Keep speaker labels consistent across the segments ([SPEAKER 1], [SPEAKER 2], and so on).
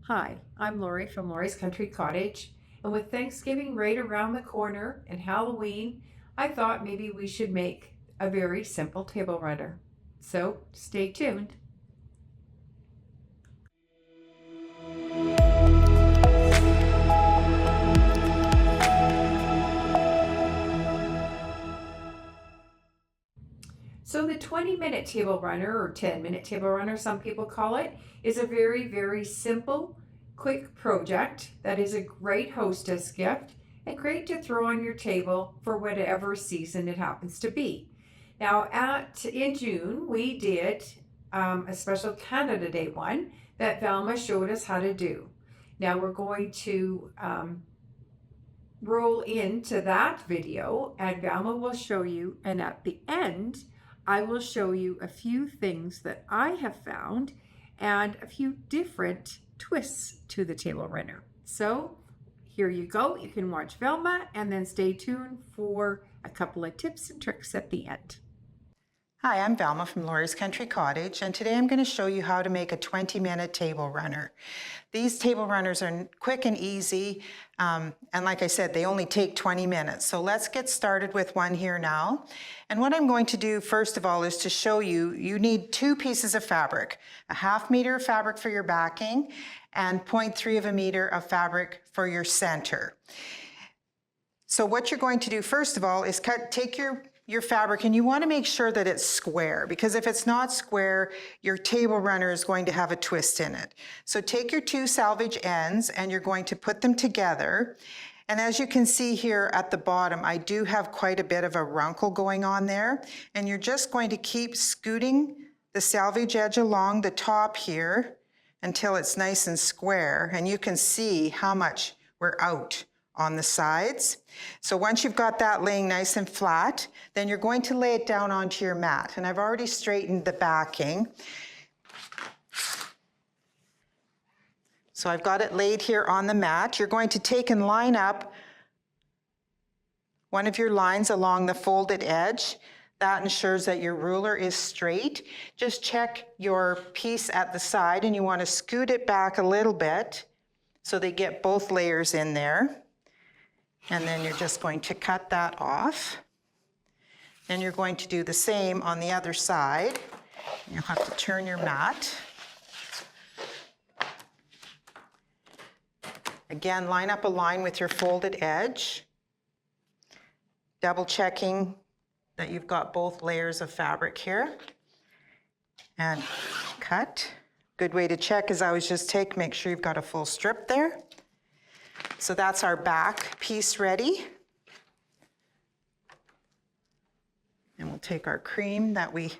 [SPEAKER 1] Hi, I'm Lori from Lori's Country Cottage, and with Thanksgiving right around the corner and Halloween, I thought maybe we should make a very simple table runner. So stay tuned. So the 20-minute table runner, or 10-minute table runner, some people call it, is a very simple, quick project that is a great hostess gift and great to throw on your table for whatever season it happens to be. Now, in June, we did a special Canada Day one that Velma showed us how to do. Now we're going to roll into that video, and Velma will show you, and at the end I will show you a few things that I have found and a few different twists to the table runner. So here you go. You can watch Velma and then stay tuned for a couple of tips and tricks at the end.
[SPEAKER 2] Hi, I'm Velma from Lori's Country Cottage, and today I'm going to show you how to make a 20-minute table runner. These table runners are quick and easy, and like I said, they only take 20 minutes. So let's get started with one here now. And what I'm going to do first of all is to show you, you need 2 pieces of fabric, a 1/2 meter of fabric for your backing and 0.3 of a meter of fabric for your center. So what you're going to do first of all is take your fabric, and you want to make sure that it's square, because if it's not square, your table runner is going to have a twist in it. So take your 2 selvage ends and you're going to put them together. And as you can see here at the bottom, I do have quite a bit of a runkle going on there. And you're just going to keep scooting the selvage edge along the top here until it's nice and square. And you can see how much we're out on the sides. So once you've got that laying nice and flat, then you're going to lay it down onto your mat. And I've already straightened the backing. So I've got it laid here on the mat. You're going to take and line up one of your lines along the folded edge. That ensures that your ruler is straight. Just check your piece at the side, and you want to scoot it back a little bit so they get both layers in there. And then you're just going to cut that off. And you're going to do the same on the other side. You'll have to turn your mat. Again, line up a line with your folded edge, double checking that you've got both layers of fabric here. And cut. Good way to check is always just make sure you've got a full strip there. So that's our back piece ready. And we'll take our cream that we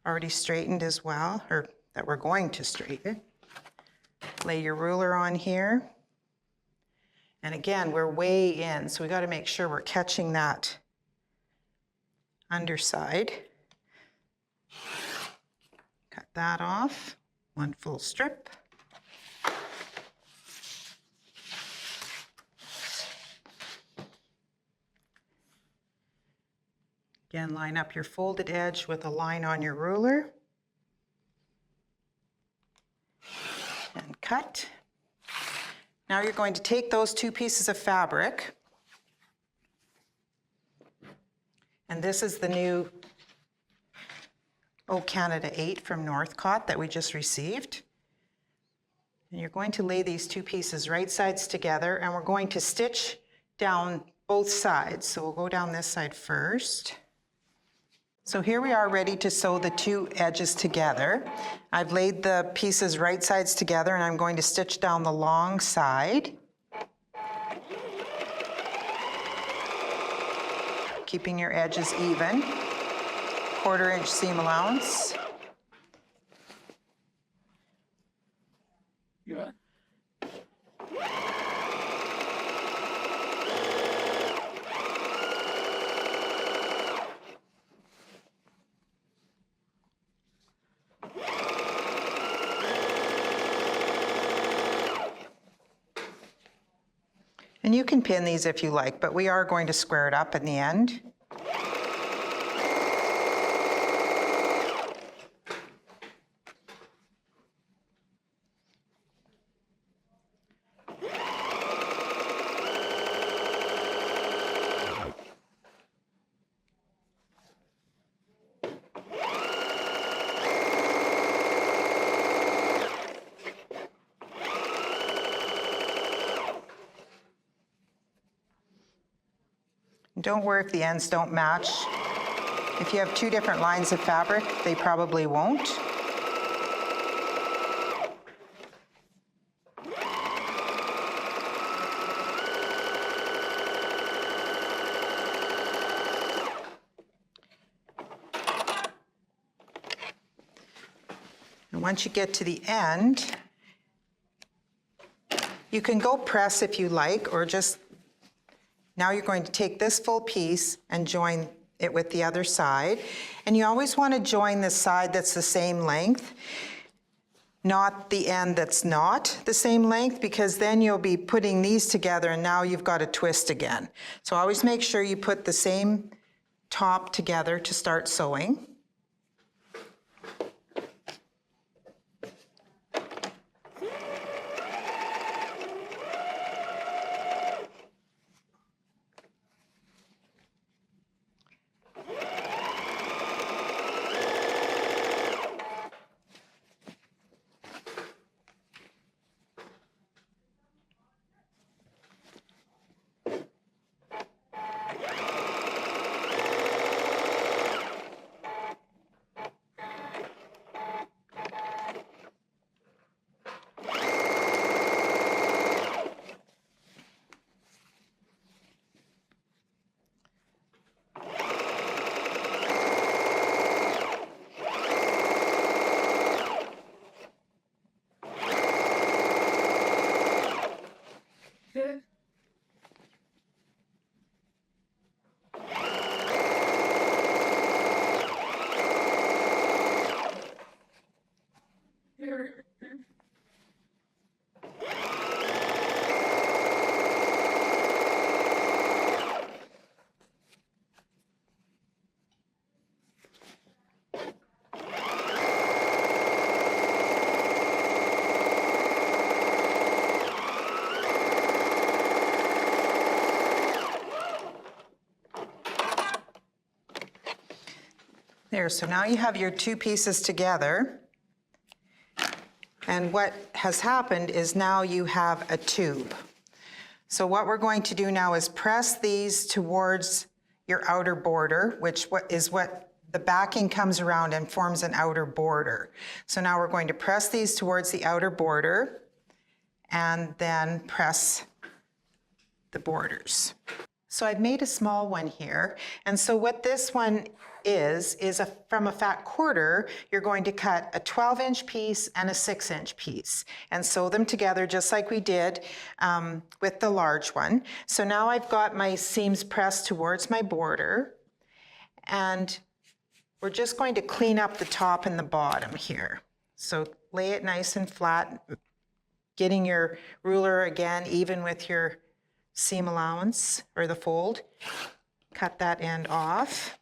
[SPEAKER 2] already straightened as well, or that we're going to straighten. Lay your ruler on here. And again, we're way in, so we got to make sure we're catching that underside. Cut that off, one full strip. Again, line up your folded edge with a line on your ruler. And cut. Now you're going to take those 2 pieces of fabric, and this is the new Canada 8 from Northcott that we just received. And you're going to lay these 2 pieces right sides together, and we're going to stitch down both sides. So we'll go down this side first. So here we are ready to sew the 2 edges together. I've laid the pieces right sides together, and I'm going to stitch down the long side. Keeping your edges even. 1/4 inch seam allowance.
[SPEAKER 3] Yeah.
[SPEAKER 2] And you can pin these if you like, but we are going to square it up in the end. Don't worry if the ends don't match. If you have two different lines of fabric, they probably won't. And once you get to the end, you can go press if you like, or just, now you're going to take this full piece and join it with the other side. And you always want to join the side that's the same length, not the end that's not the same length, because then you'll be putting these together and now you've got to twist again. So always make sure you put the same top together to start sewing. There, so now you have your two pieces together. And what has happened is now you have a tube. So what we're going to do now is press these towards your outer border, which is what the backing comes around and forms an outer border. So now we're going to press these towards the outer border and then press the borders. So I've made a small one here. And so what this one is from a fat quarter, you're going to cut a 12-inch piece and a 6-inch piece and sew them together just like we did with the large one. So now I've got my seams pressed towards my border, and we're just going to clean up the top and the bottom here. So lay it nice and flat, getting your ruler again even with your seam allowance or the fold. Cut that end off.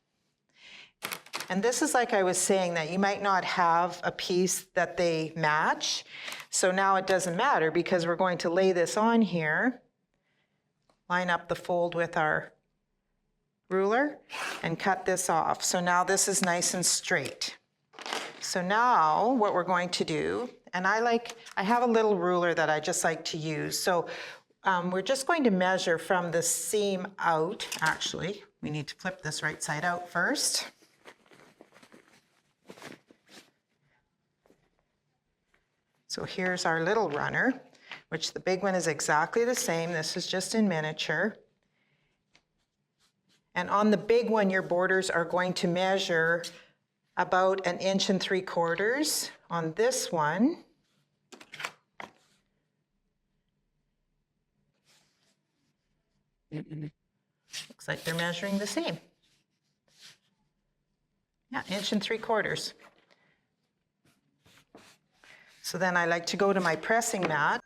[SPEAKER 2] And this is like I was saying, that you might not have a piece that they match. So now it doesn't matter because we're going to lay this on here, line up the fold with our ruler and cut this off. So now this is nice and straight. So now what we're going to do, and I have a little ruler that I just like to use. So we're just going to measure from the seam out. Actually, we need to flip this right side out first. So here's our little runner, which the big one is exactly the same. This is just in miniature. And on the big one, your borders are going to measure about 1.75 inches. On this one, looks like they're measuring the same. Yeah, 1.75 inches. So then I like to go to my pressing mat.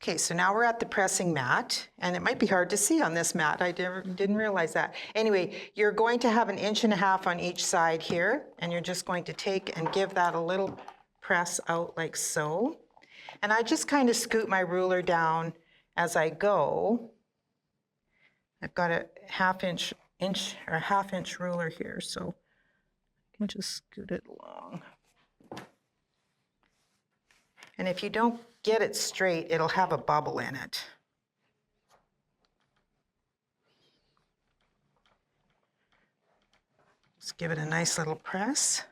[SPEAKER 2] Okay, so now we're at the pressing mat, and it might be hard to see on this mat. I didn't realize that. Anyway, you're going to have 1.5 inches on each side here, and you're just going to take and give that a little press out like so. And I just kind of scoot my ruler down as I go. I've got a half inch ruler here, so I can just scoot it along. And if you don't get it straight, it'll have a bubble in it. Just give it a nice little press.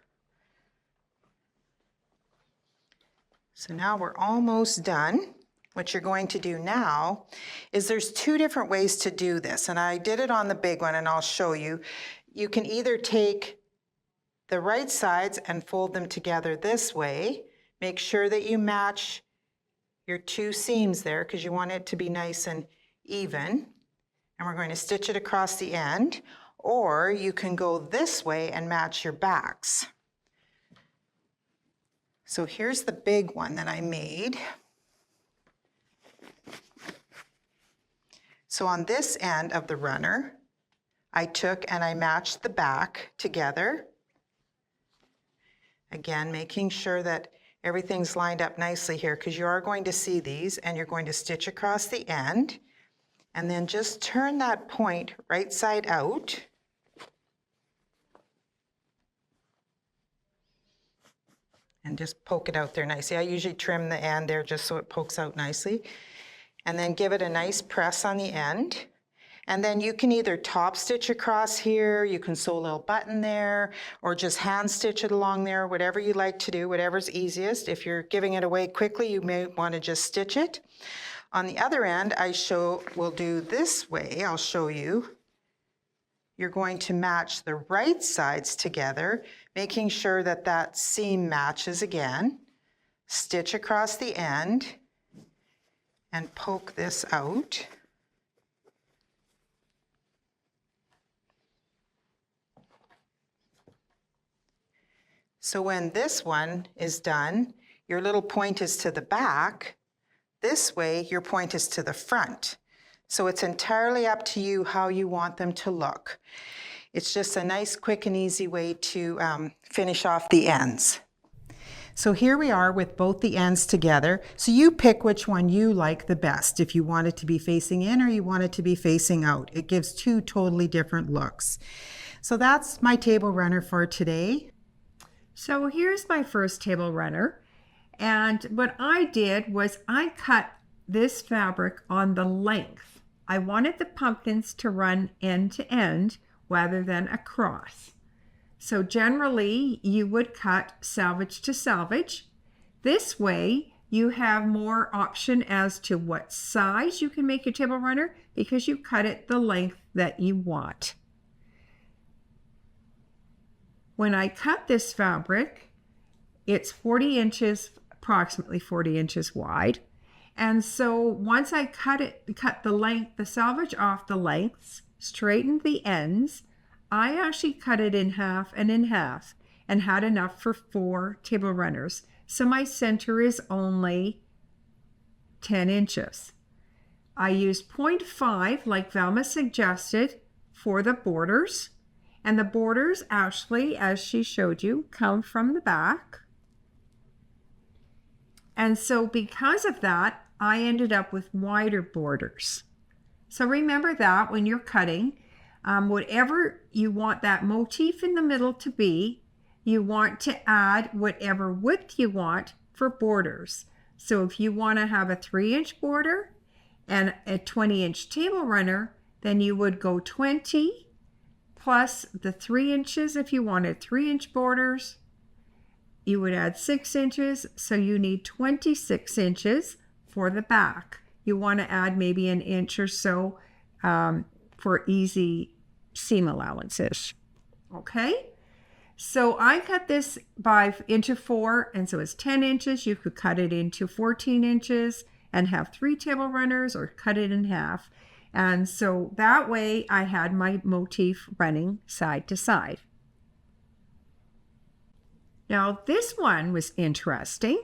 [SPEAKER 2] So now we're almost done. What you're going to do now is there's two different ways to do this, and I did it on the big one and I'll show you. You can either take the right sides and fold them together this way. Make sure that you match your two seams there because you want it to be nice and even. And we're going to stitch it across the end, or you can go this way and match your backs. So here's the big one that I made. So on this end of the runner, I took and I matched the back together. Again, making sure that everything's lined up nicely here because you are going to see these and you're going to stitch across the end and then just turn that point right side out. And just poke it out there nicely. I usually trim the end there just so it pokes out nicely. And then give it a nice press on the end. And then you can either top stitch across here, you can sew a little button there, or just hand stitch it along there, whatever you like to do, whatever's easiest. If you're giving it away quickly, you may want to just stitch it. On the other end, we'll do this way. I'll show you. You're going to match the right sides together, making sure that that seam matches again. Stitch across the end and poke this out. So when this one is done, your little point is to the back. This way, your point is to the front. So it's entirely up to you how you want them to look. It's just a nice, quick, and easy way to finish off the ends. So here we are with both the ends together. So you pick which one you like the best, if you want it to be facing in or you want it to be facing out. It gives two totally different looks. So that's my table runner for today.
[SPEAKER 1] So here's my first table runner. And what I did was I cut this fabric on the length. I wanted the pumpkins to run end to end rather than across. So generally you would cut selvage to selvage. This way you have more option as to what size you can make your table runner because you cut it the length that you want. When I cut this fabric, it's 40 inches, approximately 40 inches wide. And so once I cut the selvage off the lengths, straightened the ends, I actually cut it in half and in half and had enough for 4 table runners. So my center is only 10 inches. I used 0.5 like Velma suggested for the borders. And the borders actually, as she showed you, come from the back. And so because of that, I ended up with wider borders. So remember that when you're cutting, whatever you want that motif in the middle to be, you want to add whatever width you want for borders. So if you want to have a 3-inch border and a 20-inch table runner, then you would go 20 plus the 3 inches if you wanted 3-inch borders. You would add 6 inches, so you need 26 inches for the back. You want to add maybe an inch or so for easy seam allowances. Okay, so I cut this into 4, and so it's 10 inches. You could cut it into 14 inches and have 3 table runners or cut it in half. And so that way I had my motif running side to side. Now this one was interesting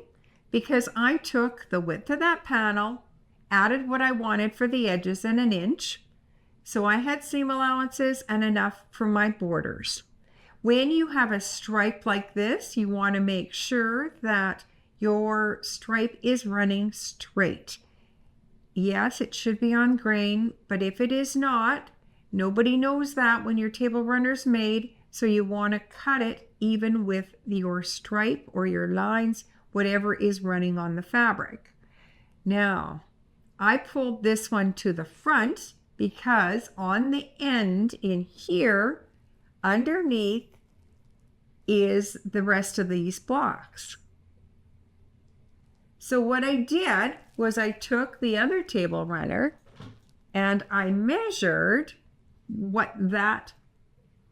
[SPEAKER 1] because I took the width of that panel, added what I wanted for the edges in 1 inch. So I had seam allowances and enough for my borders. When you have a stripe like this, you want to make sure that your stripe is running straight. Yes, it should be on grain, but if it is not, nobody knows that when your table runner's made, so you want to cut it even with your stripe or your lines, whatever is running on the fabric. Now, I pulled this one to the front because on the end in here, underneath is the rest of these blocks. So what I did was I took the other table runner and I measured what that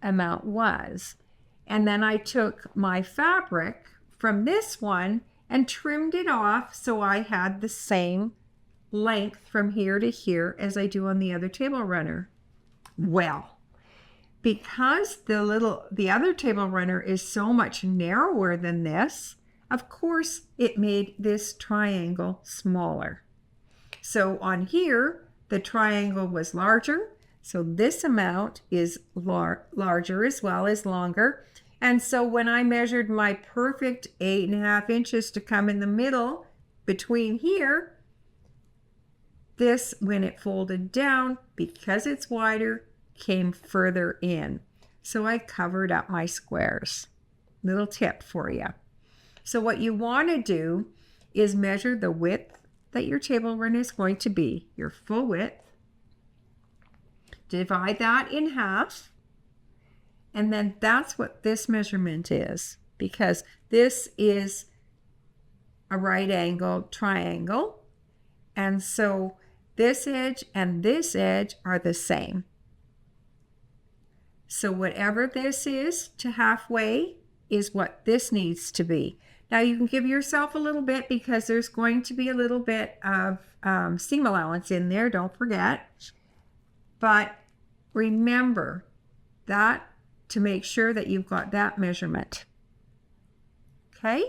[SPEAKER 1] amount was. And then I took my fabric from this one and trimmed it off so I had the same length from here to here as I do on the other table runner. Well, because the other table runner is so much narrower than this, of course it made this triangle smaller. So on here, the triangle was larger, so this amount is larger as well as longer. And so when I measured my perfect 8.5 inches to come in the middle between here, this, when it folded down, because it's wider, came further in. So I covered up my squares. Little tip for you. So what you want to do is measure the width that your table runner is going to be, your full width. Divide that in half. And then that's what this measurement is, because this is a right angle triangle. And so this edge and this edge are the same. So whatever this is to halfway is what this needs to be. Now you can give yourself a little bit because there's going to be a little bit of seam allowance in there, don't forget. But remember that to make sure that you've got that measurement. Okay?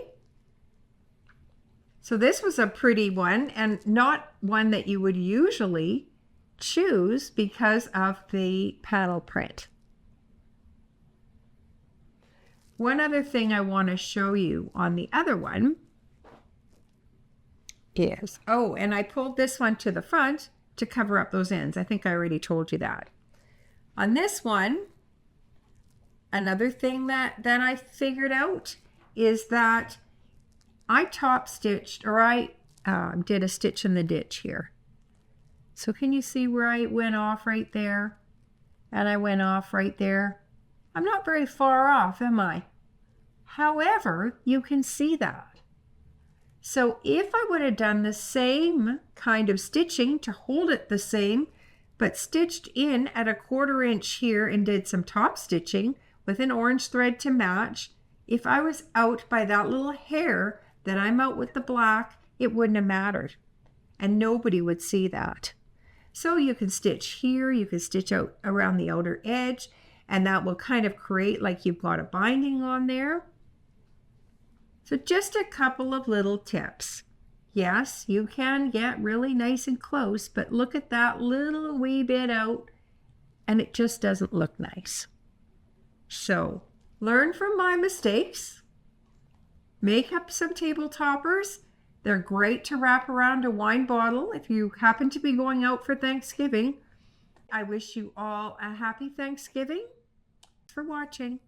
[SPEAKER 1] So this was a pretty one, and not one that you would usually choose because of the panel print. One other thing I want to show you on the other one is, oh, and I pulled this one to the front to cover up those ends. I think I already told you that. On this one, another thing that I figured out is that I top stitched, or I did a stitch in the ditch here. So can you see where I went off right there? And I went off right there. I'm not very far off, am I? However, you can see that. So if I would have done the same kind of stitching to hold it the same, but stitched in at 1/4 inch here and did some top stitching with an orange thread to match, if I was out by that little hair that I'm out with the black, it wouldn't have mattered. And nobody would see that. So you can stitch here, you can stitch out around the outer edge, and that will kind of create like you've got a binding on there. So just a couple of little tips. Yes, you can get really nice and close, but look at that little wee bit out, and it just doesn't look nice. So learn from my mistakes. Make up some table toppers. They're great to wrap around a wine bottle if you happen to be going out for Thanksgiving. I wish you all a happy Thanksgiving. Thanks for watching.